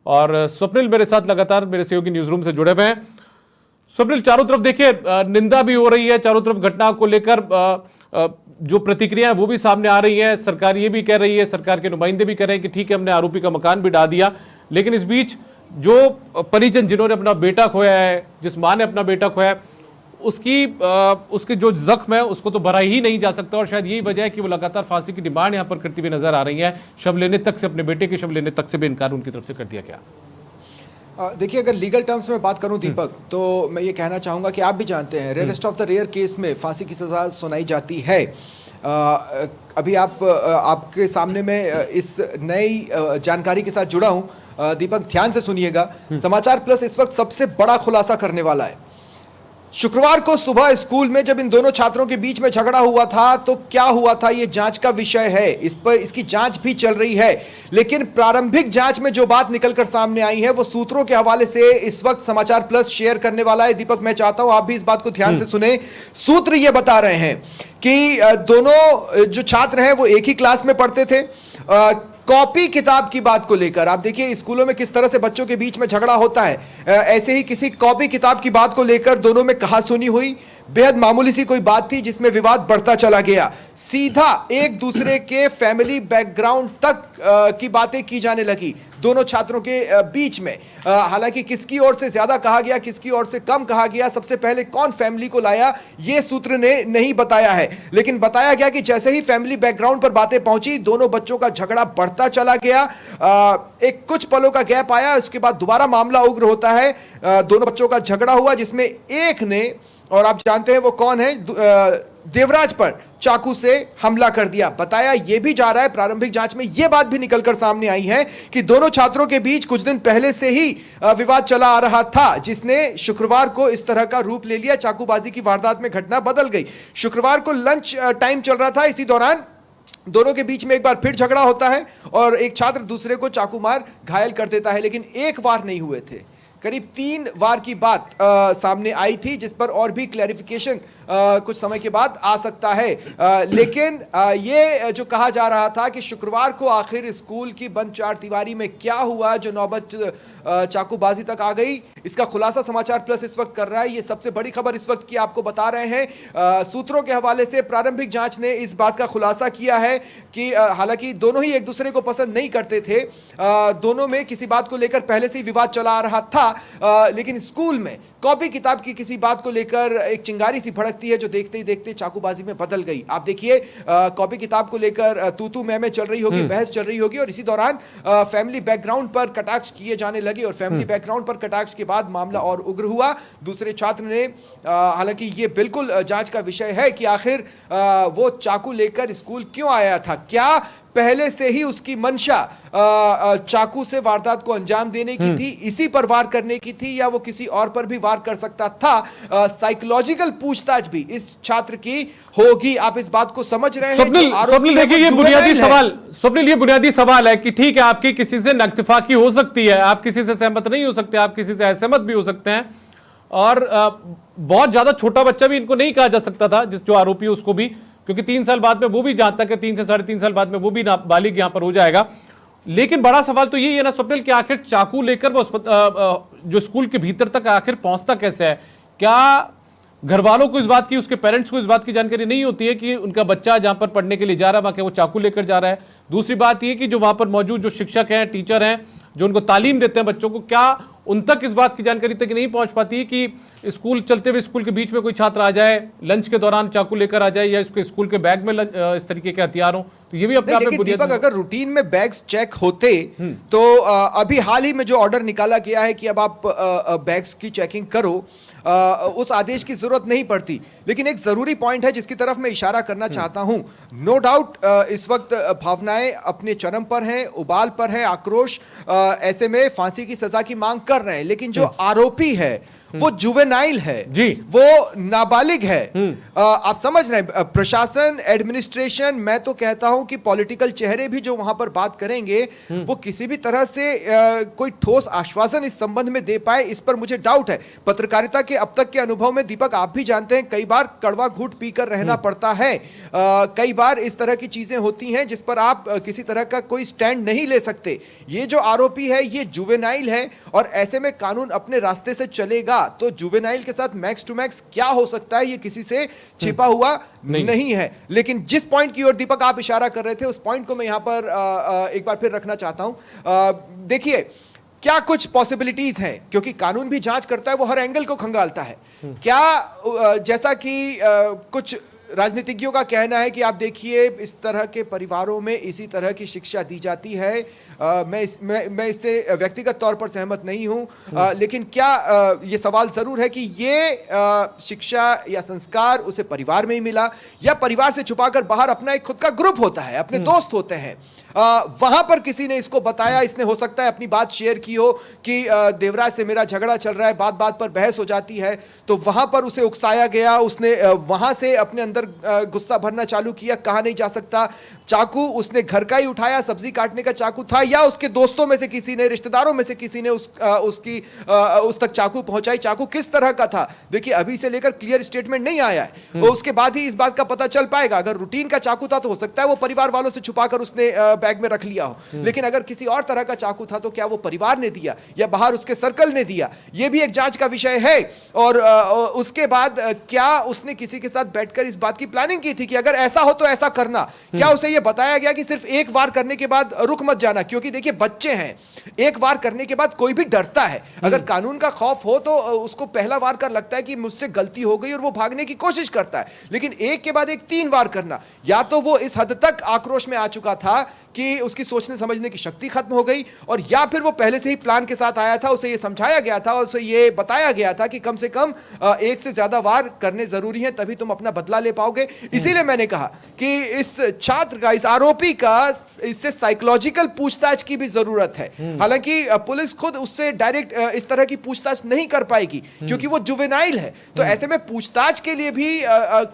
और स्वप्निल मेरे साथ लगातार मेरे सहयोगी न्यूज रूम से जुड़े हुए हैं। स्वप्निल, चारों तरफ देखिए निंदा भी हो रही है, चारों तरफ घटना को लेकर जो प्रतिक्रिया है वो भी सामने आ रही है। सरकार ये भी कह रही है, सरकार के नुमाइंदे भी कह रहे हैं कि ठीक है, हमने आरोपी का मकान भी ढा दिया, लेकिन इस बीच जो परिजन जिन्होंने अपना बेटा खोया है, जिस मां ने अपना बेटा खोया है, उसके जो जख्म है उसको तो भरा ही नहीं जा सकता। और शायद यही वजह है कि वो लगातार फांसी की डिमांड यहां पर करती हुई नजर आ रही है। शव लेने तक से, अपने बेटे के शव लेने तक से भी इनकार उनकी तरफ से कर दिया गया। देखिए, अगर लीगल टर्म्स में बात करूं दीपक, तो मैं ये कहना चाहूंगा कि आप भी जानते हैं rarest of the rare case में फांसी की सजा सुनाई जाती है। अभी आपके सामने में इस नई जानकारी के साथ जुड़ा हूं। दीपक, ध्यान से सुनिएगा। समाचार प्लस इस वक्त सबसे बड़ा खुलासा करने वाला है। शुक्रवार को सुबह स्कूल में जब इन दोनों छात्रों के बीच में झगड़ा हुआ था तो क्या हुआ था, यह जांच का विषय है। इस पर इसकी जांच भी चल रही है, लेकिन प्रारंभिक जांच में जो बात निकलकर सामने आई है वो सूत्रों के हवाले से इस वक्त समाचार प्लस शेयर करने वाला है। दीपक, मैं चाहता हूं आप भी इस बात को ध्यान से सुने। सूत्र ये बता रहे हैं कि दोनों जो छात्र हैं वो एक ही क्लास में पढ़ते थे। कॉपी किताब की बात को लेकर आप देखिए स्कूलों में किस तरह से बच्चों के बीच में झगड़ा होता है। ऐसे ही किसी कॉपी किताब की बात को लेकर दोनों में कहासुनी हुई। बेहद मामूली सी कोई बात थी जिसमें विवाद बढ़ता चला गया। सीधा एक दूसरे के फैमिली बैकग्राउंड तक की बातें की जाने लगी दोनों छात्रों के बीच में। हालांकि किसकी ओर से ज्यादा कहा गया, किसकी ओर से कम कहा गया, सबसे पहले कौन फैमिली को लाया, यह सूत्र ने नहीं बताया है। लेकिन बताया गया कि जैसे ही फैमिली बैकग्राउंड पर बातें पहुंची, दोनों बच्चों का झगड़ा बढ़ता चला गया। एक कुछ पलों का गैप आया, उसके बाद दोबारा मामला उग्र होता है। दोनों बच्चों का झगड़ा हुआ जिसमें एक ने, और आप जानते हैं वो कौन है, देवराज पर चाकू से हमला कर दिया। बताया यह भी जा रहा है, प्रारंभिक जांच में यह बात भी निकलकर सामने आई है कि दोनों छात्रों के बीच कुछ दिन पहले से ही विवाद चला आ रहा था, जिसने शुक्रवार को इस तरह का रूप ले लिया। चाकूबाजी की वारदात में घटना बदल गई। शुक्रवार को लंच टाइम चल रहा था, इसी दौरान दोनों के बीच में एक बार फिर झगड़ा होता है और एक छात्र दूसरे को चाकू मार घायल कर देता है। लेकिन एक वार नहीं हुए थे, करीब 3 वार की बात सामने आई थी, जिस पर और भी क्लैरिफिकेशन कुछ समय के बाद आ सकता है। लेकिन ये जो कहा जा रहा था कि शुक्रवार को आखिर स्कूल की बंद चारदीवारी में क्या हुआ जो नौबत चाकूबाजी तक आ गई, इसका खुलासा समाचार प्लस इस वक्त कर रहा है। ये सबसे बड़ी खबर इस वक्त की आपको बता रहे हैं। सूत्रों के हवाले से प्रारंभिक जांच ने इस बात का खुलासा किया है कि हालांकि दोनों ही एक दूसरे को पसंद नहीं करते थे, दोनों में किसी बात को लेकर पहले से ही विवाद चला आ रहा था। लेकिन स्कूल में कॉपी किताब की किसी बात को लेकर एक चिंगारी सी भड़कती है जो देखते ही देखते चाकूबाजी में बदल गई। आप देखिए कॉपी किताब को लेकर तू मैं चल रही होगी, बहस चल रही होगी, और इसी दौरान फैमिली बैकग्राउंड पर कटाक्ष किए जाने लगे और फैमिली बैकग्राउंड पर कटाक्ष के बाद मामला और उग्र हुआ। दूसरे छात्र ने, हालांकि ये बिल्कुल जांच का विषय है कि आखिर वो चाकू लेकर स्कूल क्यों आया था। क्या पहले से ही उसकी मंशा चाकू से वारदात को अंजाम देने की थी, इसी पर वार करने की थी, या वो किसी और पर भी वार कर सकता था। साइकोलॉजिकल पूछताछ भी इस छात्र की होगी। आप इस बात को समझ रहे हैं। स्वप्निल देखिए, ये बुनियादी सवाल, स्वप्निल ये बुनियादी सवाल है कि ठीक है, आपकी किसी से नक्तफाकी हो सकती है, आप किसी से सहमत नहीं हो सकते, आप किसी से असहमत भी हो सकते हैं, और बहुत ज्यादा छोटा बच्चा भी इनको नहीं कहा जा सकता था, जिस जो आरोपी है उसको भी, क्योंकि 3 साल बाद में वो भी जानता है, 3 से 3.5 साल बाद में वो भी नाबालिग यहां पर हो जाएगा। लेकिन बड़ा सवाल तो यही है ना स्वप्निल, कि आखिर चाकू लेकर वो जो स्कूल के भीतर तक आखिर पहुंचता कैसे है। क्या घर वालों को इस बात की, उसके पेरेंट्स को इस बात की जानकारी नहीं होती है कि उनका बच्चा जहां पर पढ़ने के लिए जा रहा है वहां क्या वो चाकू लेकर जा रहा है। दूसरी बात यह कि जो वहां पर मौजूद जो शिक्षक हैं, टीचर हैं, जो उनको तालीम देते हैं बच्चों को, क्या उन तक इस बात की जानकारी तक नहीं पहुंच पाती है कि स्कूल चलते हुए स्कूल के बीच में कोई छात्र आ जाए, लंच के दौरान चाकू लेकर आ जाए, या इसको स्कूल के बैग में इस तरीके के हथियार हो, तो ये भी अपने आप में बुनियादी। दीपक, अगर रूटीन में बैग्स चेक होते तो अभी हाल ही में जो ऑर्डर निकाला गया है कि अब आप बैग्स की चेकिंग करो, उस आदेश की जरूरत नहीं पड़ती। लेकिन एक जरूरी पॉइंट है जिसकी तरफ मैं इशारा करना चाहता हूं। नो डाउट इस वक्त भावनाएं अपने चरम पर हैं, उबाल पर है, आक्रोश ऐसे में फांसी की सजा की मांग कर रहे हैं, लेकिन जो आरोपी है वो जुवेनाइल है जी, वो नाबालिग है। आप समझ रहे हैं, प्रशासन, एडमिनिस्ट्रेशन, मैं तो कहता हूं कि पॉलिटिकल चेहरे भी जो वहां पर बात करेंगे वो किसी भी तरह से कोई ठोस आश्वासन इस संबंध में दे पाए, इस पर मुझे डाउट है। पत्रकारिता के अब तक के अनुभव में दीपक, आप भी जानते हैं, कई बार कड़वा घूंट पीकर रहना पड़ता है। कई बार इस तरह की चीजें होती हैं जिस पर आप किसी तरह का कोई स्टैंड नहीं ले सकते। ये जो आरोपी है ये जुवेनाइल है, और ऐसे में कानून अपने रास्ते से चलेगा तो जुवेनाइल के साथ मैक्स टू मैक्स क्या हो सकता है ये किसी से छिपा हुआ नहीं है। लेकिन जिस पॉइंट की ओर दीपक आप इशारा कर रहे थे, उस पॉइंट को मैं यहां पर एक बार फिर रखना चाहता हूं। देखिए, क्या कुछ पॉसिबिलिटीज हैं, क्योंकि कानून भी जांच करता है, वो हर एंगल को खंगालता है। क्या जैसा कि कुछ राजनीतिज्ञों का कहना है कि आप देखिए इस तरह के परिवारों में इसी तरह की शिक्षा दी जाती है, मैं इससे व्यक्तिगत तौर पर सहमत नहीं हूं, लेकिन क्या ये सवाल जरूर है कि ये शिक्षा या संस्कार उसे परिवार में ही मिला, या परिवार से छुपाकर बाहर अपना एक खुद का ग्रुप होता है, अपने दोस्त होते हैं, वहां पर किसी ने इसको बताया, इसने हो सकता है अपनी बात शेयर की हो कि देवराज से मेरा झगड़ा चल रहा है, बात बात पर बहस हो जाती है, तो वहां पर उसे उकसाया गया, उसने वहां से अपने अंदर गुस्सा भरना चालू किया, कहा नहीं जा सकता, चाकू उसने घर का ही उठाया, सब्जी काटने का चाकू था, या उसके दोस्तों में से किसी ने, रिश्तेदारों में से किसी ने उस तक चाकू पहुंचाई। चाकू किस तरह का था, देखिए अभी से लेकर क्लियर स्टेटमेंट नहीं आया है, उसके बाद ही इस बात का पता चल पाएगा। अगर रूटीन का चाकू था तो हो सकता है वो परिवार वालों से छुपाकर उसने बैग में रख लिया हो, लेकिन अगर किसी और तरह का चाकू था तो क्या वो परिवार ने दिया या बाहर उसके सर्कल ने दिया, ये भी एक जांच का विषय है। और उसके बाद क्या उसने किसी के साथ बैठकर इस बात की प्लानिंग की थी कि अगर ऐसा हो तो ऐसा करना, क्या उसे यह बताया गया कि सिर्फ एक वार करने के बाद रुक मत जाना, क्योंकि देखिए बच्चे हैं, एक वार करने के बाद कोई भी डरता है, अगर कानून का खौफ हो तो उसको पहला वार कर लगता है कि मुझसे गलती हो गई और वो भागने की कोशिश करता है, लेकिन एक के बाद एक 3 वार करना, या तो वो इस हद तक आक्रोश में आ चुका था कि उसकी सोचने समझने की शक्ति खत्म हो गई, और या फिर वो पहले से ही प्लान के साथ आया था, उसे ये समझाया गया था, उसे ये बताया गया था कि कम से कम एक से ज्यादा वार करने जरूरी है, तभी तुम अपना बदला ले पाओगे। इसीलिए मैंने कहा कि इस छात्र का, इस आरोपी का, इससे साइकोलॉजिकल पूछताछ की भी जरूरत है। हालांकि पुलिस खुद उससे डायरेक्ट इस तरह की पूछताछ नहीं कर पाएगी क्योंकि वो जुवेनाइल है, तो ऐसे में पूछताछ के लिए भी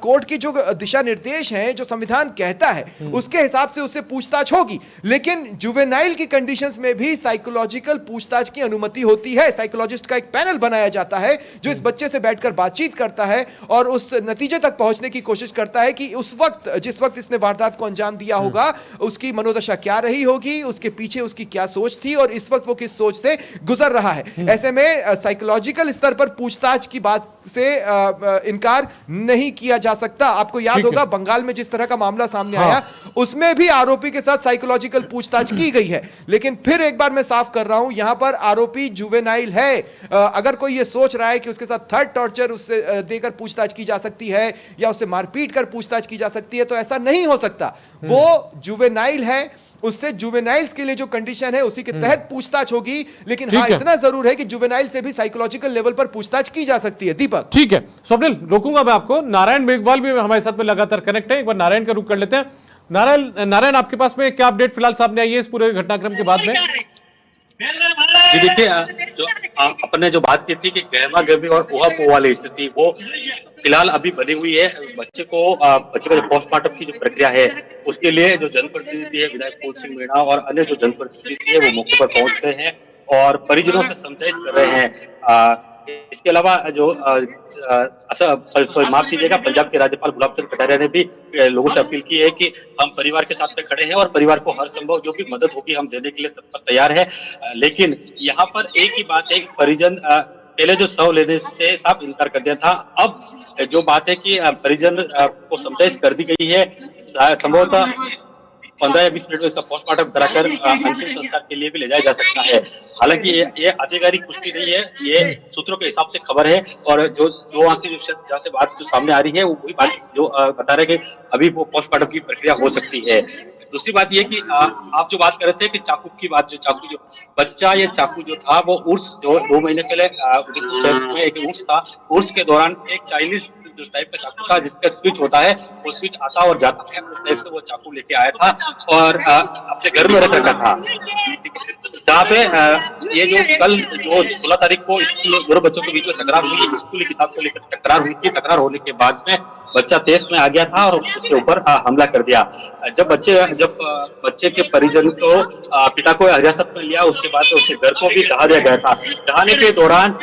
कोर्ट की जो दिशा निर्देश हैं, जो संविधान कहता है उसके हिसाब से उससे पूछताछ होगी, लेकिन जुवेनाइल की कंडीशंस में भी साइकोलॉजिकल पूछताछ की अनुमति होती है। साइकोलॉजिस्ट का एक पैनल बनाया जाता है जो इस बच्चे से बैठकर बातचीत करता है और उस नतीजे तक पहुंचने की कोशिश करता है कि उस वक्त, जिस वक्त इसने वारदात को अंजाम दिया होगा, उसकी मनोदशा क्या रही होगी, उसके पीछे उसकी क्या सोच थी और इस वक्त वो किस सोच से गुजर रहा है। ऐसे में साइकोलॉजिकल स्तर पर पूछताछ की बात से इनकार नहीं किया जा सकता। आपको याद होगा बंगाल में जिस तरह का मामला सामने आया, उसमें भी आरोपी के साथ साइकोलॉजिकल पूछताछ की गई है, लेकिन फिर एक बार मैं साफ कर रहा हूं, यहां पर आरोपी जुवेनाइल है। अगर कोई ये सोच रहा है कि उसके साथ थर्ड टॉर्चर उससे देकर पूछताछ की जा सकती है या उससे मारपीट कर पूछताछ की जा सकती है, तो ऐसा नहीं हो सकता। वो जुवेनाइल है, उससे जुवेनाइल्स के लिए जो कंडीशन है उसी के तहत पूछताछ होगी, लेकिन हाँ इतना जरूर है कि जुवेनाइल से भी साइकोलॉजिकल लेवल पर पूछताछ की जा सकती है। दीपक, ठीक है, स्वप्निल रोकूंगा मैं आपको। नारायण मेघवाल भी हमारे साथ में लगातार कनेक्ट है, एक बार नारायण का रुख कर लेते हैं। नारायण, आपके पास में क्या अपडेट फिलहाल सामने आई है इस पूरे घटनाक्रम के बाद में? जी देखिए, जो अपने जो बात की थी कि गहमा गहमी और ऊहापोह वाली स्थिति, वो फिलहाल अभी बनी हुई है। बच्चे का जो पोस्टमार्टम की जो प्रक्रिया है उसके लिए जो जनप्रतिनिधि है विधायक फूल सिंह मीणा और अन्य जो जनप्रतिनिधि है वो मौके पर पहुंच गए हैं और परिजनों से समझाइश कर रहे हैं। इसके अलावा जो माफ कीजिएगा, पंजाब के राज्यपाल गुलाब चंद कटारिया ने भी लोगों से अपील की है कि हम परिवार के साथ में खड़े हैं और परिवार को हर संभव जो भी मदद होगी हम देने के लिए तत्पर तैयार है। लेकिन यहाँ पर एक ही बात है, परिजन पहले जो शव लेने से साफ इनकार कर दिया था, अब जो बात है कि परिजन को समझाइश कर दी गई है, संभवतः 15 या 20 मिनट में इसका पोस्टमार्टम कराकर अंतिम संस्कार के लिए भी ले जाया जा सकता है। हालांकि ये आधिकारिक पुष्टि नहीं है, ये सूत्रों के हिसाब से खबर है और जो आंखें जहाँ से बात जो सामने आ रही है वो वही बात जो बता रहे कि अभी वो पोस्टमार्टम की प्रक्रिया हो सकती है। दूसरी बात ये कि आप जो बात कर रहे थे कि चाकू की बात, जो बच्चा या चाकू जो था वो उर्स जो 2 महीने पहले शहर में एक उर्स था, उर्स के दौरान एक चाइनीज जो टाइप का चाकू था जिसका स्विच होता है, वो स्विच आता और जाता है, उस टाइप से वो चाकू लेके आया था और अपने घर में रख रखा था। जहाँ पे ये जो कल जो 16 तारीख को स्कूल दोनों बच्चों के बीच में तकरार हुई, स्कूली किताब को लेकर तकरार हुई थी। तकरार होने के बाद में बच्चा तेज में आ गया था और उसके ऊपर हमला कर दिया। जब बच्चे के परिजन को पिता को हिरासत में लिया, उसके बाद उसके घर को भी ढहा दिया गया था। ढहाने के दौरान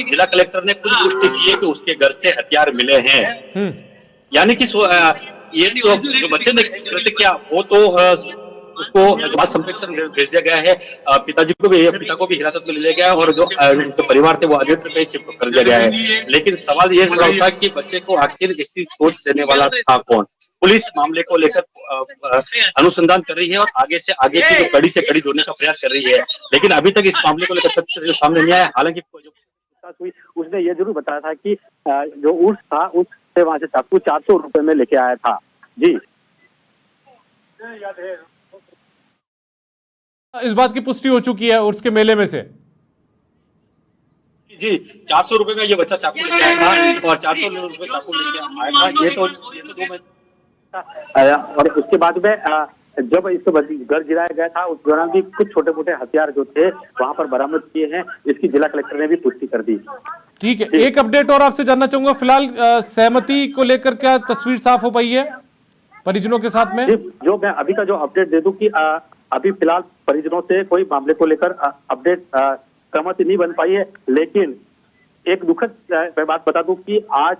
जिला कलेक्टर ने खुद पुष्टि की है कि उसके घर से हथियार मिले हैं। यानी कि ये जो बच्चे ने कृत्य किया वो तो उसको बाल संप्रेक्षण भेज दिया गया है। पिता को भी हिरासत में ले लिया गया और जो उनके परिवार थे वो आदित्य पे शिफ्ट कर दिया गया है। लेकिन सवाल ये खड़ा होता है कि बच्चे को आखिर ऐसी सोच देने वाला था कौन। पुलिस मामले को लेकर अनुसंधान कर रही है और आगे से आगे की जो कड़ी से कड़ी जोड़ने का प्रयास कर रही है, लेकिन अभी तक इस मामले को लेकर तथ्य जो सामने नहीं आया। हालांकि हुई उसने ये जरूर बताया था कि जो उर्स था उससे वहां से चाकू 400 रुपए में लेके आया था। जी, इस बात की पुष्टि हो चुकी है उर्स के मेले में से। जी, 400 रुपए में ये बच्चा चाकू लेके आया था और 400 रुपए चाकू लेके आया था। ये तो 2 और उसके बाद में जब इसको घर गिराया गया था उस दौरान भी कुछ छोटे मोटे हथियार जो थे वहां पर बरामद किए हैं। इसकी जिला कलेक्टर ने भी पुष्टि कर दी। ठीक है, एक अपडेट और आपसे जानना चाहूंगा। फिलहाल सहमति को लेकर क्या तस्वीर साफ हो पाई है परिजनों के साथ में? जो मैं अभी का जो अपडेट दे दूं कि अभी फिलहाल परिजनों से कोई मामले को लेकर अपडेट सहमति नहीं बन पाई है। लेकिन एक दुखद मैं बात बता दूं कि आज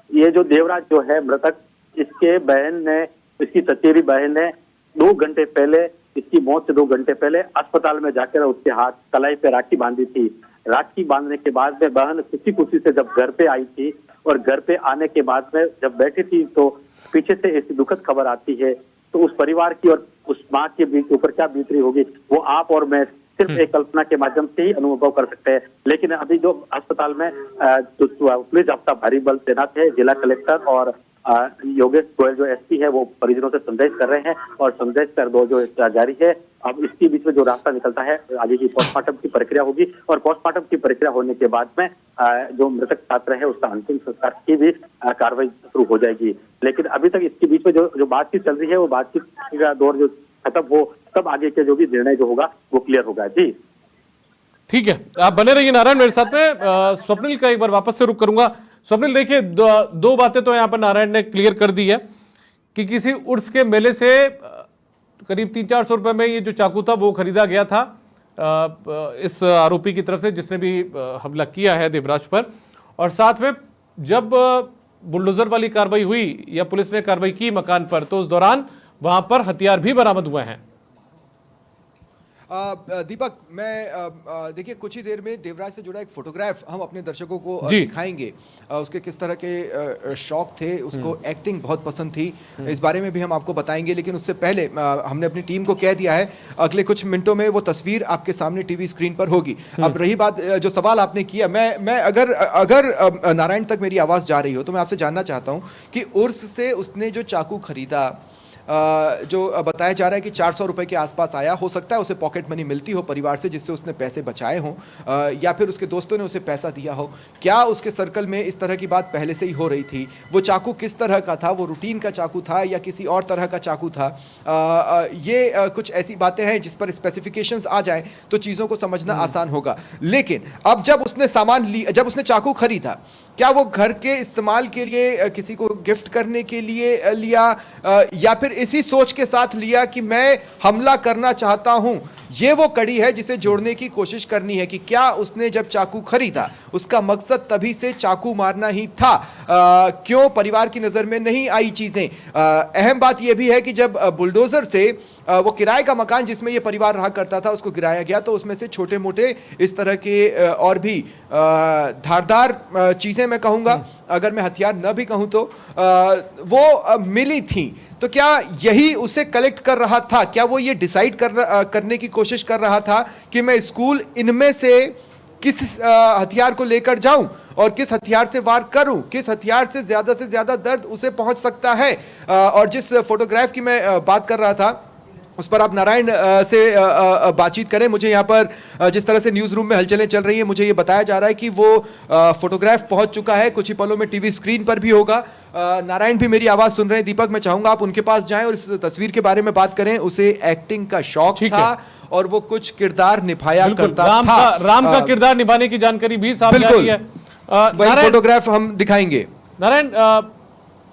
ये जो देवराज जो है मृतक, इसके बहन ने, इसकी चचेरी बहन ने 2 घंटे पहले, इसकी मौत से 2 घंटे पहले अस्पताल में जाकर उसके हाथ कलाई पे राखी बांधी थी। राखी बांधने के बाद में बहन खुशी खुशी से जब घर पे आई थी और घर पे आने के बाद में जब बैठी थी तो पीछे से ऐसी दुखद खबर आती है। तो उस परिवार की और उस माँ के बीच ऊपर क्या बीत रही होगी वो आप और मैं सिर्फ एक कल्पना के माध्यम से ही अनुभव कर सकते हैं। लेकिन अभी जो अस्पताल में जो पुलिस अफसर भारी बल तैनात है, जिला कलेक्टर और योगेश गोयल जो एसपी है वो परिजनों से संदेश कर रहे हैं और संदेश कर दो जो जारी है। अब इसके बीच में जो रास्ता निकलता है आगे की पोस्टमार्टम की प्रक्रिया होगी और पोस्टमार्टम की प्रक्रिया होने के बाद में जो मृतक छात्र है उसका अंतिम संस्कार की भी कार्रवाई शुरू हो जाएगी। लेकिन अभी तक इसके बीच में जो बातचीत चल रही है वो बातचीत का दौर जो खत्म हो तब आगे के जो भी निर्णय जो होगा वो क्लियर होगा। जी ठीक है, आप बने रहिए नारायण मेरे साथ में। स्वप्निल का एक बार वापस से रुक करूंगा। स्वप्निल देखिए, दो बातें तो यहाँ पर नारायण ने क्लियर कर दी है कि किसी उर्स के मेले से करीब 300-400 रुपए में ये जो चाकू था वो खरीदा गया था इस आरोपी की तरफ से जिसने भी हमला किया है देवराज पर। और साथ में जब बुलडोजर वाली कार्रवाई हुई या पुलिस ने कार्रवाई की मकान पर तो उस दौरान वहां पर हथियार भी बरामद हुए हैं। दीपक, मैं देखिए कुछ ही देर में देवराज से जुड़ा एक फोटोग्राफ हम अपने दर्शकों को दिखाएंगे। उसके किस तरह के शौक थे, उसको एक्टिंग बहुत पसंद थी, इस बारे में भी हम आपको बताएंगे। लेकिन उससे पहले हमने अपनी टीम को कह दिया है अगले कुछ मिनटों में वो तस्वीर आपके सामने टीवी स्क्रीन पर होगी। अब रही बात जो सवाल आपने किया, मैं अगर नारायण तक मेरी आवाज़ जा रही हो तो मैं आपसे जानना चाहता हूँ कि उर्स से उसने जो चाकू खरीदा जो बताया जा रहा है कि 400 रुपए के आसपास आया, हो सकता है उसे पॉकेट मनी मिलती हो परिवार से जिससे उसने पैसे बचाए हों या फिर उसके दोस्तों ने उसे पैसा दिया हो। क्या उसके सर्कल में इस तरह की बात पहले से ही हो रही थी? वो चाकू किस तरह का था? वो रूटीन का चाकू था या किसी और तरह का चाकू था? ये कुछ ऐसी बातें हैं जिस पर स्पेसिफिकेशंस आ जाएं तो चीज़ों को समझना आसान होगा। लेकिन अब जब उसने सामान लिया, जब उसने चाकू खरीदा, क्या वो घर के इस्तेमाल के लिए, किसी को गिफ्ट करने के लिए लिया या फिर इसी सोच के साथ लिया कि मैं हमला करना चाहता हूं? ये वो कड़ी है जिसे जोड़ने की कोशिश करनी है कि क्या उसने जब चाकू खरीदा उसका मकसद तभी से चाकू मारना ही था? क्यों परिवार की नज़र में नहीं आई चीज़ें? अहम बात यह भी है कि जब बुलडोज़र से वो किराए का मकान जिसमें ये परिवार रहा करता था उसको गिराया गया तो उसमें से छोटे मोटे इस तरह के और भी धारदार चीज़ें, मैं कहूँगा, अगर मैं हथियार न भी कहूँ तो वो मिली थी। तो क्या यही उसे कलेक्ट कर रहा था? क्या वो ये डिसाइड करने की कोशिश कर रहा था कि मैं स्कूल इनमें से किस हथियार को लेकर जाऊं और किस हथियार से वार करूं? किस हथियार से ज्यादा दर्द उसे पहुंच सकता है? और जिस फोटोग्राफ की मैं बात कर रहा था उस पर आप नारायण से बातचीत करें। मुझे यहाँ पर जिस तरह से न्यूज़ रूम में हलचलें चल रही है, मुझे ये बताया जा रहा है कि वो फोटोग्राफ पहुंच चुका है, कुछ ही पलों में टीवी स्क्रीन पर भी होगा। नारायण भी मेरी आवाज़ सुन रहे हैं। दीपक, मैं चाहूंगा आप उनके पास जाएं और इस तस्वीर के बारे में बात करें। उसे एक्टिंग का शौक था और वो कुछ किरदार निभाया करता था। राम का किरदार निभाने की जानकारी भी सामने आई है। वही फोटोग्राफ हम दिखाएंगे। नारायण,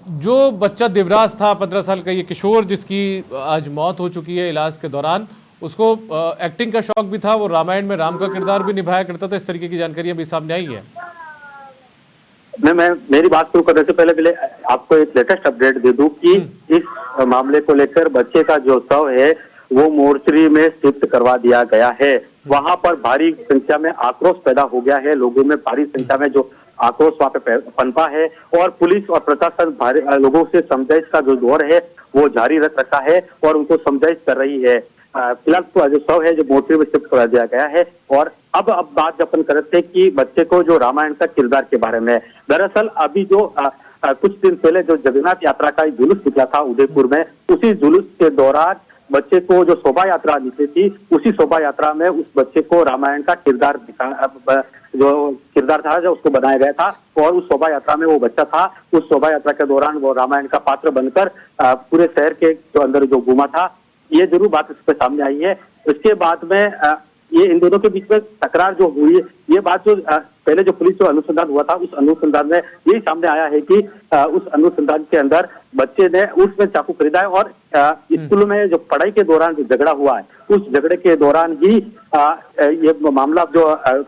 जो बच्चा देवराज था 15 साल का, ये किशोर जिसकी आज मौत हो चुकी है इलाज के दौरान, उसको एक्टिंग का शौक भी था, वो रामायण में राम का किरदार भी निभाया करता था, इस तरीके की जानकारी अभी सामने आई है। मैं मेरी बात शुरू करने से पहले आपको एक लेटेस्ट अपडेट दे दूं कि इस मामले को लेकर बच्चे का जो शव है वो मोर्चरी में शिफ्ट करवा दिया गया है। वहां पर भारी संख्या में आक्रोश पैदा हो गया है, लोगों में भारी संख्या में जो आक्रोश वहां पे पनपा है और पुलिस और प्रशासन लोगों से समझाइश का जो दौर है वो जारी रख रखा है और उनको समझाइश कर रही है। फिलहाल तो जो शव है जो मोर्चरी में शिफ्ट करा दिया गया है। और अब बात अपन करते हैं कि बच्चे को जो रामायण का किरदार के बारे में। दरअसल अभी जो कुछ दिन पहले जो जगन्नाथ यात्रा का जुलूस निकला था उदयपुर में, उसी जुलूस के दौरान बच्चे को जो शोभा यात्रा निकली थी, उसी शोभा यात्रा में उस बच्चे को रामायण का किरदार जो किरदार था जो उसको बनाया गया था और उस शोभा यात्रा में वो बच्चा था। उस शोभा यात्रा के दौरान वो रामायण का पात्र बनकर पूरे शहर के जो अंदर जो घूमा था। ये जरूर बात इस पे सामने आई है। इसके बाद में ये इन दोनों के बीच में तकरार जो हुई, ये बात जो पहले जो पुलिस जो अनुसंधान हुआ था, उस अनुसंधान में यही सामने आया है कि उस अनुसंधान के अंदर बच्चे ने उसमें चाकू खरीदा है और स्कूल में जो पढ़ाई के दौरान जो झगड़ा हुआ है, उस झगड़े के दौरान ही ये मामला जो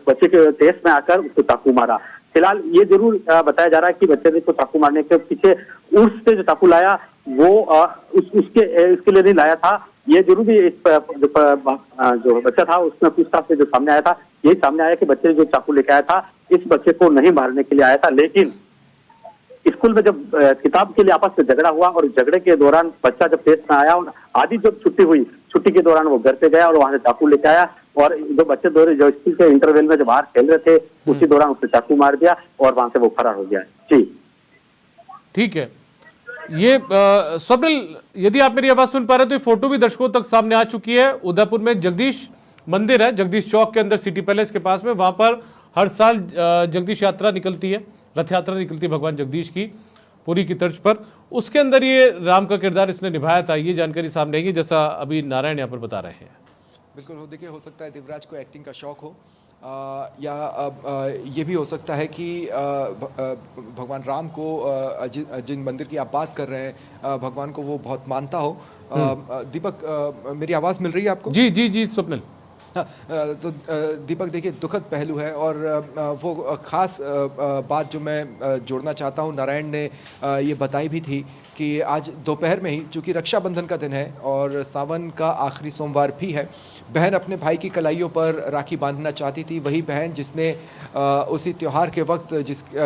बच्चे के तेज में आकर उसको चाकू मारा। फिलहाल ये जरूर बताया जा रहा है कि बच्चे ने को चाकू मारने के पीछे उससे जो चाकू लाया वो इसके लिए नहीं लाया था। ये जरूर भी जो बच्चा था उसमें पूछताछ से जो सामने आया था, यही सामने आया कि बच्चे जो चाकू लेके आया था इस बच्चे को नहीं मारने के लिए आया था। लेकिन स्कूल में जब किताब के लिए आपस में झगड़ा हुआ और झगड़े के दौरान बच्चा जब पेश में आया और आधी जब छुट्टी हुई, छुट्टी के दौरान वो घर पे गया और वहां से चाकू लेके आया और जो बच्चे जो स्कूल के इंटरवल में जब बाहर खेल रहे थे उसी दौरान उसने चाकू मार दिया और वहां से वो फरार हो गया। जी ठीक है। ये स्वप्निल, यदि आप मेरी आवाज सुन पा रहे हैं तो ये फोटो भी दर्शकों तक सामने आ चुकी है। उदयपुर में जगदीश मंदिर है, जगदीश चौक के अंदर सिटी पैलेस के पास में, वहां पर हर साल जगदीश यात्रा निकलती है, रथ यात्रा निकलती है भगवान जगदीश की, पूरी की तर्ज पर। उसके अंदर ये राम का किरदार इसने निभाया था, ये जानकारी सामने आई है, जैसा अभी नारायण यहाँ पर बता रहे हैं। बिल्कुल देखिए, हो सकता है देवराज को एक्टिंग का शौक हो या ये भी हो सकता है कि भगवान राम को जिन मंदिर की आप बात कर रहे हैं भगवान को वो बहुत मानता हो। दीपक, मेरी आवाज़ मिल रही है आपको? जी जी जी स्वप्निल। तो दीपक देखिए, दुखद पहलू है और वो ख़ास बात जो मैं जोड़ना चाहता हूँ, नारायण ने ये बताई भी थी कि आज दोपहर में ही, चूँकि रक्षाबंधन का दिन है और सावन का आखिरी सोमवार भी है, बहन अपने भाई की कलाइयों पर राखी बांधना चाहती थी। वही बहन जिसने उसी त्यौहार के वक्त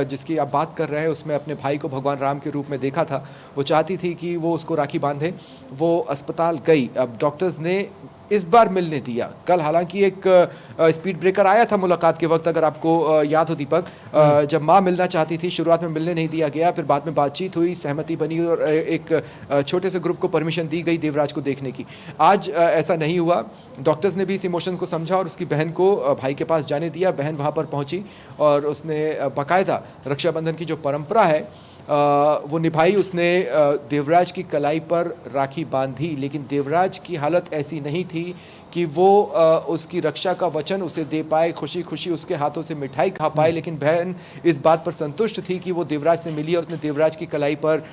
जिसकी आप बात कर रहे हैं उसमें अपने भाई को भगवान राम के रूप में देखा था, वो चाहती थी कि वो उसको राखी बांधे। वो अस्पताल गई, अब डॉक्टर्स ने इस बार मिलने दिया। कल हालांकि एक स्पीड ब्रेकर आया था मुलाकात के वक्त, अगर आपको याद हो दीपक, जब माँ मिलना चाहती थी, शुरुआत में मिलने नहीं दिया गया, फिर बाद में बातचीत हुई, सहमति बनी और एक छोटे से ग्रुप को परमिशन दी गई देवराज को देखने की। आज ऐसा नहीं हुआ। डॉक्टर्स ने भी इस इमोशंस को समझा और उसकी बहन को भाई के पास जाने दिया। बहन वहाँ पर पहुँची और उसने बाकायदा रक्षाबंधन की जो परंपरा है वो निभाई। उसने देवराज की कलाई पर राखी बांधी, लेकिन देवराज की हालत ऐसी नहीं थी कि वो उसकी रक्षा का वचन उसे दे पाए, खुशी खुशी उसके हाथों से मिठाई खा पाए। लेकिन बहन इस बात पर संतुष्ट थी कि वो देवराज से मिली और उसने देवराज की कलाई पर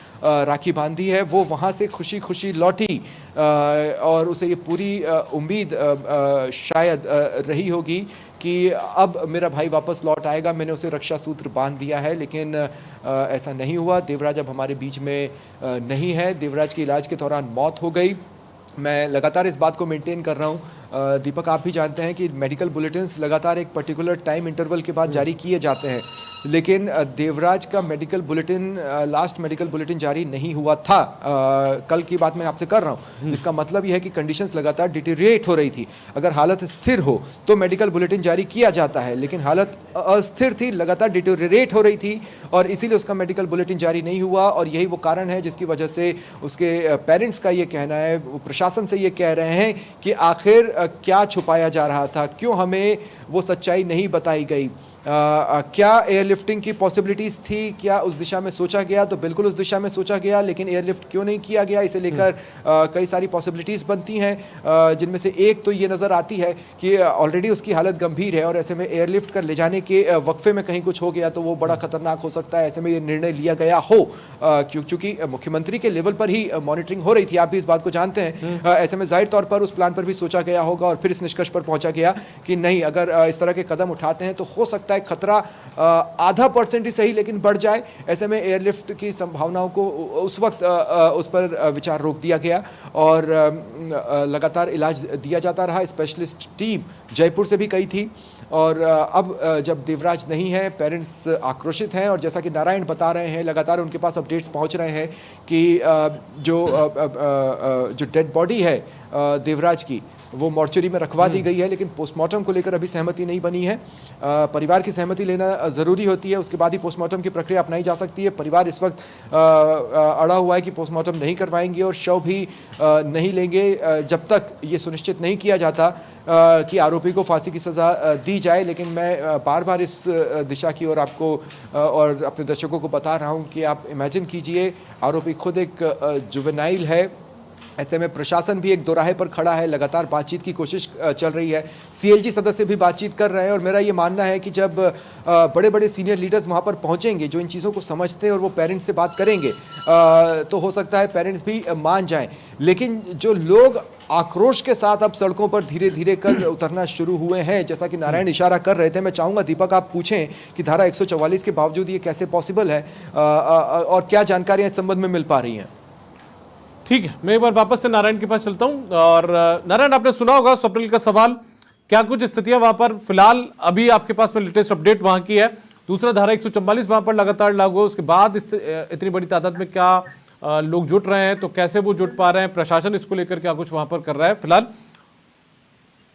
राखी बांधी है। वो वहाँ से खुशी खुशी लौटी और उसे ये पूरी उम्मीद शायद रही होगी कि अब मेरा भाई वापस लौट आएगा, मैंने उसे रक्षा सूत्र बांध दिया है। लेकिन ऐसा नहीं हुआ। देवराज अब हमारे बीच में नहीं है। देवराज के इलाज के दौरान मौत हो गई। मैं लगातार इस बात को मेंटेन कर रहा हूँ दीपक आप भी जानते हैं कि मेडिकल बुलेटिन्स लगातार एक पर्टिकुलर टाइम इंटरवल के बाद जारी किए जाते हैं, लेकिन देवराज का medical bulletin last medical bulletin जारी नहीं हुआ था। कल की बात मैं आपसे कर रहा हूँ, जिसका मतलब यह है कि कंडीशंस लगातार डिटेरिएट हो रही थी। अगर हालत स्थिर हो तो मेडिकल बुलेटिन जारी किया जाता है, लेकिन हालत अस्थिर थी, लगातार डिटेरिएट हो रही थी और इसीलिए उसका मेडिकल बुलेटिन जारी नहीं हुआ। और यही वो कारण है जिसकी वजह से उसके पेरेंट्स का ये कहना है, वो प्रशासन से ये कह रहे हैं कि आखिर क्या छुपाया जा रहा था, क्यों हमें वो सच्चाई नहीं बताई गई। क्या एयरलिफ्टिंग की पॉसिबिलिटीज़ थी, क्या उस दिशा में सोचा गया? तो बिल्कुल उस दिशा में सोचा गया, लेकिन एयरलिफ्ट क्यों नहीं किया गया, इसे लेकर कई सारी पॉसिबिलिटीज़ बनती हैं, जिनमें से एक तो ये नज़र आती है कि ऑलरेडी उसकी हालत गंभीर है और ऐसे में एयरलिफ्ट कर ले जाने के वक्फे में कहीं कुछ हो गया तो वो बड़ा खतरनाक हो सकता है। ऐसे में ये निर्णय लिया गया हो, क्योंकि मुख्यमंत्री के लेवल पर ही मॉनिटरिंग हो रही थी, आप भी इस बात को जानते हैं। ऐसे में जाहिर तौर पर उस प्लान पर भी सोचा गया होगा और फिर इस निष्कर्ष पर पहुंचा गया कि नहीं, अगर इस तरह के कदम उठाते हैं तो हो सकता है खतरा आधा % ही सही लेकिन बढ़ जाए। ऐसे में एयरलिफ्ट की संभावनाओं को उस वक्त उस पर विचार रोक दिया गया और लगातार इलाज दिया जाता रहा। स्पेशलिस्ट टीम जयपुर से भी गई थी और अब जब देवराज नहीं है, पेरेंट्स आक्रोशित हैं और जैसा कि नारायण बता रहे हैं, लगातार उनके पास अपडेट्स पहुंच रहे हैं कि जो डेड बॉडी है देवराज की, वो मॉर्चरी में रखवा दी गई है, लेकिन पोस्टमार्टम को लेकर अभी सहमति नहीं बनी है। परिवार की सहमति लेना ज़रूरी होती है, उसके बाद ही पोस्टमार्टम की प्रक्रिया अपनाई जा सकती है। परिवार इस वक्त अड़ा हुआ है कि पोस्टमार्टम नहीं करवाएंगे और शव भी नहीं लेंगे जब तक ये सुनिश्चित नहीं किया जाता कि आरोपी को फांसी की सज़ा दी जाए। लेकिन मैं बार बार इस दिशा की ओर आपको और अपने दर्शकों को बता रहा हूँ कि आप इमेजिन कीजिए, आरोपी खुद एक जुवेनाइल है। ऐसे में प्रशासन भी एक दोराहे पर खड़ा है, लगातार बातचीत की कोशिश चल रही है। सीएलजी सदस्य भी बातचीत कर रहे हैं और मेरा ये मानना है कि जब बड़े बड़े सीनियर लीडर्स वहाँ पर पहुँचेंगे जो इन चीज़ों को समझते हैं और वो पेरेंट्स से बात करेंगे तो हो सकता है पेरेंट्स भी मान जाएं। लेकिन जो लोग आक्रोश के साथ अब सड़कों पर धीरे धीरे कर उतरना शुरू हुए हैं, जैसा कि नारायण इशारा कर रहे थे, मैं चाहूँगा दीपक आप पूछें कि धारा 144 के बावजूद ये कैसे पॉसिबल है और क्या जानकारियाँ इस संबंध में मिल पा रही हैं। ठीक है, मैं एक बार वापस से नारायण के पास चलता हूं। और नारायण, आपने सुना होगा स्वप्निल का सवाल, क्या कुछ स्थितियां वहां पर फिलहाल अभी आपके पास में लेटेस्ट अपडेट वहां की है? दूसरा, धारा 144 वहां पर लगातार लागू है, उसके बाद इतनी बड़ी तादाद में क्या लोग जुट रहे हैं, तो कैसे वो जुट पा रहे हैं? प्रशासन इसको लेकर क्या कुछ वहां पर कर रहा है फिलहाल?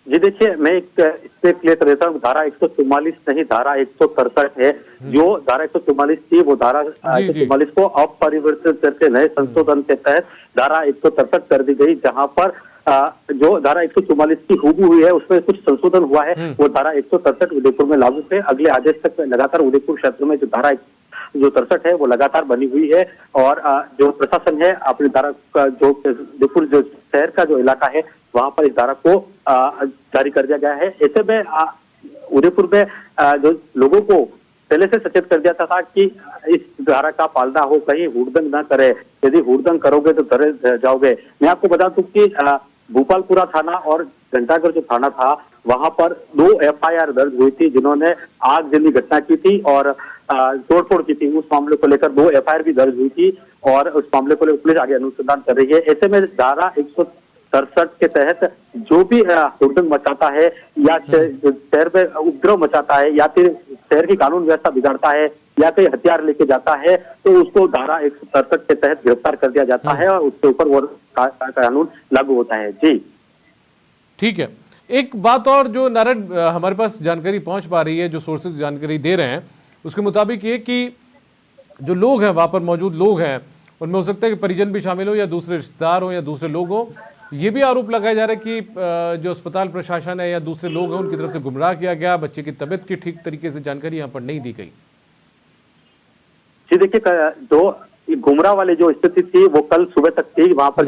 जी देखिए, मैं एक इससे क्लियर कर देता हूँ, धारा 144 नहीं, धारा 163 है। जो धारा 144 थी वो धारा 144 को अपरिवर्तित करके नए संशोधन के तहत धारा 163 कर दी गई, जहां पर जो धारा 144 की हुबहू हुई है उसमें कुछ संशोधन हुआ है। वो धारा 163 उदयपुर में लागू है। अगले आदेश तक लगातार उदयपुर क्षेत्र में जो धारा 63 है वो लगातार बनी हुई है और जो प्रशासन है अपनी धारा का जो उदयपुर जो शहर का जो इलाका है वहां पर इस धारा को जारी कर दिया गया है। ऐसे में उदयपुर में जो लोगों को पहले से सचेत कर दिया था कि इस धारा का पालना हो, कहीं हुड़दंग न करे, यदि हुड़दंग करोगे तो डरे जाओगे। मैं आपको बता दूं कि भोपालपुरा थाना और घंटाघर जो थाना था वहां पर 2 FIR दर्ज हुई थी, जिन्होंने आग जली घटना की थी और तोड़फोड़ की थी। उस मामले को लेकर 2 FIR भी दर्ज हुई थी और उस मामले को लेकर पुलिस आगे अनुसंधान कर रही है। ऐसे में धारा 163 के तहत जो भी हुड़दंग मचाता है या शहर में उपद्रव मचाता है या फिर शहर की कानून व्यवस्था बिगाड़ता है या कोई हथियार लेके जाता है तो उसको धारा 163 के तहत गिरफ्तार कर दिया जाता है और उसके ऊपर वो कानून लागू होता है। जी ठीक है, एक बात और जो नारायण हमारे पास जानकारी पहुंच पा रही है, जो सोर्सेज जानकारी दे रहे हैं उसके मुताबिक ये कि जो लोग हैं वहां पर मौजूद लोग हैं उनमें हो सकता है कि परिजन भी शामिल हो या दूसरे रिश्तेदार हो या दूसरे लोग हो। ये भी आरोप लगाया जा रहा है कि जो अस्पताल प्रशासन है या दूसरे लोग हैं उनकी तरफ से गुमराह किया गया, बच्चे की तबीयत की ठीक तरीके से जानकारी यहाँ पर नहीं दी गई। जी देखिए, जो गुमराह वाली जो स्थिति थी वो कल सुबह तक थी। वहां पर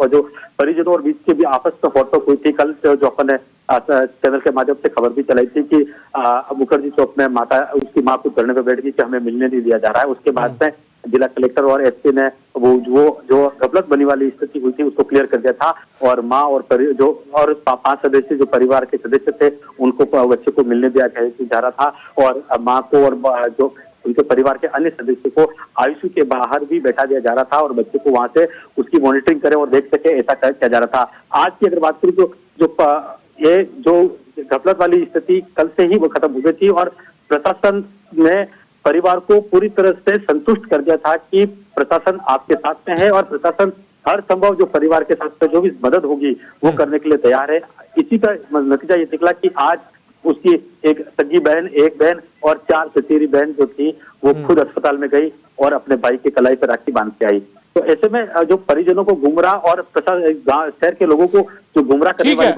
जो परिजनों और बीच के भी आपस में फोटो हुई थी। कल जो अपन चैनल के माध्यम से खबर भी चलाई थी कि मुखर्जी चौक में माता उसकी माँ को धरने पर बैठ गई कि हमें मिलने नहीं दिया जा रहा है। उसके बाद में जिला कलेक्टर और SP ने वो जो गफलत बनी वाली स्थिति हुई थी उसको क्लियर कर दिया था और माँ और 5 सदस्य जो परिवार के सदस्य थे उनको बच्चे को मिलने दिया जा रहा था और माँ को और जो उनके परिवार के अन्य सदस्य को ICU के बाहर भी बैठा दिया जा रहा था और बच्चे को वहां से उसकी मॉनिटरिंग करे और देख सके, ऐसा किया जा रहा था। आज की अगर बात करूं तो जो ये जो घपलत वाली स्थिति कल से ही वो खत्म हो गई थी और प्रशासन ने परिवार को पूरी तरह से संतुष्ट कर दिया था कि प्रशासन आपके साथ में है और प्रशासन हर संभव जो परिवार के साथ जो भी मदद होगी वो करने के लिए तैयार है। इसी का नतीजा ये निकला कि आज उसकी एक सगी बहन, एक बहन और 4 चचेरी बहन जो थी वो खुद अस्पताल में गई और अपने भाई के कलाई पर राखी बांध के आई। तो ऐसे में जो परिजनों को गुमराह और शहर के लोगों को जो गुमराह करने ठीक है। वाली